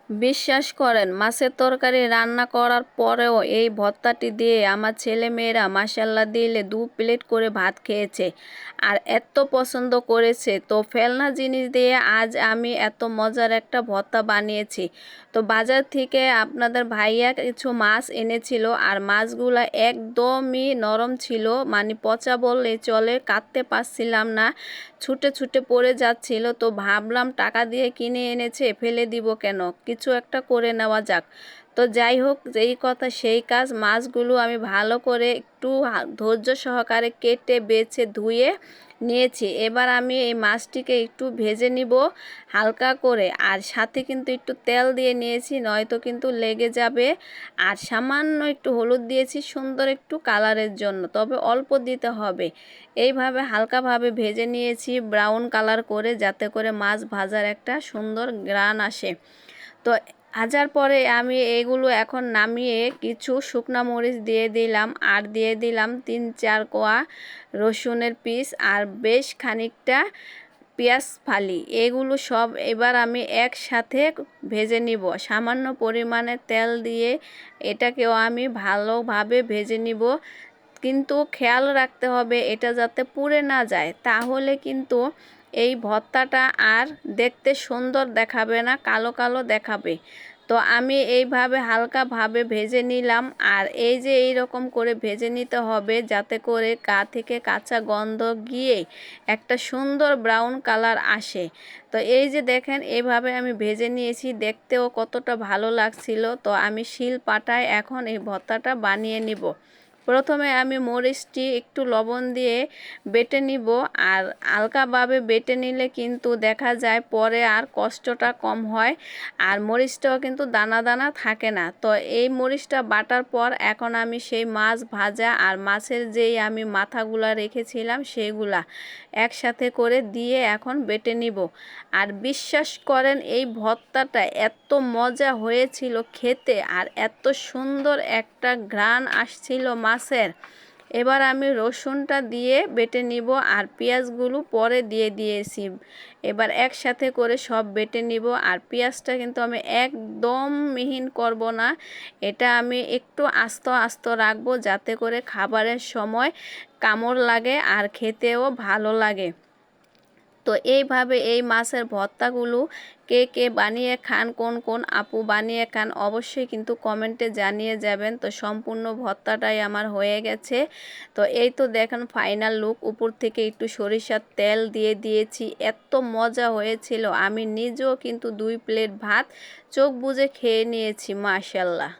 বিশ্বাস করেন, মাছের তরকারি রান্না করার পরেও এই ভর্তাটি দিয়ে আমার ছেলেমেয়েরা মাশাল্লাহ দিলে 2 প্লেট করে ভাত খেয়েছে আর এত পছন্দ করেছে। তো ফেলনা জিনিস দিয়ে আজ আমি এত মজার একটা ভর্তা বানিয়েছি। তো বাজার থেকে আপনাদের ভাইয়া কিছু মাছ এনেছিল আর মাছগুলো একদমই নরম ছিল, মানে পচা বললে চলে, কাটতে পারছিলাম না, ছুটে ছুটে পড়ে যাচ্ছিল। তো ভাবলাম টাকা দিয়ে কিনে এনেছে, ফেলে দিব কেন, কিছু একটা করে নেওয়া যাক। তো যাই হোক, যেই কথা সেই কাজ, মাছগুলো আমি ভালো করে একটু ধৈর্য সহকারে কেটে বেছে ধুয়ে নিয়েছি। এবার আমি এই মাছটিকে একটু ভেজে নিব হালকা করে, আর সাথে কিন্তু একটু তেল দিয়ে নিয়েছি, নয়তো কিন্তু লেগে যাবে। আর সামান্য একটু হলুদ দিয়েছি সুন্দর একটু কালারের জন্য, তবে অল্প দিতে হবে। এইভাবে হালকাভাবে ভেজে নিয়েছি ব্রাউন কালার করে, যাতে করে মাছ ভাজার একটা সুন্দর গ্রান আসে। তো ভাজার পরে আমি এগুলো এখন নামিয়ে কিছু শুকনা মরিচ দিয়ে দিলাম, আর দিয়ে দিলাম 3-4 কোয়া রসুনের পিস, আর বেশ খানিকটা পেঁয়াজ ফালি। এগুলো সব এবার আমি একসাথে ভেজে নিব সামান্য পরিমাণে তেল দিয়ে। এটাকেও আমি ভালোভাবে ভেজে নিব, কিন্তু খেয়াল রাখতে হবে এটা যাতে পুড়ে না যায়, তাহলে কিন্তু এই ভর্তাটা আর দেখতে সুন্দর দেখাবে না, কালো কালো দেখাবে। তো আমি এইভাবে হালকাভাবে ভেজে নিলাম, আর এই যে এই রকম করে ভেজে নিতে হবে যাতে করে গা থেকে কাঁচা গন্ধ গিয়ে একটা সুন্দর ব্রাউন কালার আসে। তো এই যে দেখেন, এইভাবে আমি ভেজে নিয়েছি, দেখতেও কতটা ভালো লাগছিল। তো আমি শিল পাটায় এখন এই ভর্তাটা বানিয়ে নিব। প্রথমে আমি মরিচটি একটু লবণ দিয়ে বেটে নিব, আর হালকাভাবে বেটে নিলে কিন্তু দেখা যায় পরে আর কষ্টটা কম হয়, আর মরিচটাও কিন্তু দানা দানা থাকে না। তো এই মরিচটা বাটার পর এখন আমি সেই মাছ ভাজা আর মাছের যেই আমি মাথাগুলা রেখেছিলাম সেগুলা একসাথে করে দিয়ে এখন বেটে নিব। আর বিশ্বাস করেন, এই ভর্তাটা এত মজা হয়েছিল খেতে, আর এত সুন্দর একটা ঘ্রাণ আসছিল মাছের। এবার আমি রসুনটা দিয়ে বেটে নিব, আর পেঁয়াজগুলো পরে দিয়ে দিয়েছি। এবার একসাথে করে সব বেটে নিব, আর পেঁয়াজটা কিন্তু আমি একদম মিহিন করব না, এটা আমি একটু আস্ত আস্ত রাখবো যাতে করে খাবারের সময় কামড় লাগে আর খেতেও ভালো লাগে। তো এইভাবে এই মাছের ভর্তাগুলো কে কে বানিয়ে খান, কোন কোন আপু বানিয়ে খান, অবশ্যই কিন্তু কমেন্টে জানিয়ে যাবেন। তো সম্পূর্ণ ভর্তাটাই আমার হয়ে গেছে। তো এই তো দেখেন ফাইনাল লুক, উপর থেকে একটু সরিষার তেল দিয়ে দিয়েছি, এত মজা হয়েছিল। আমি নিজেও কিন্তু 2 প্লেট ভাত চোখ বুজে খেয়ে নিয়েছি, মাশাল্লাহ।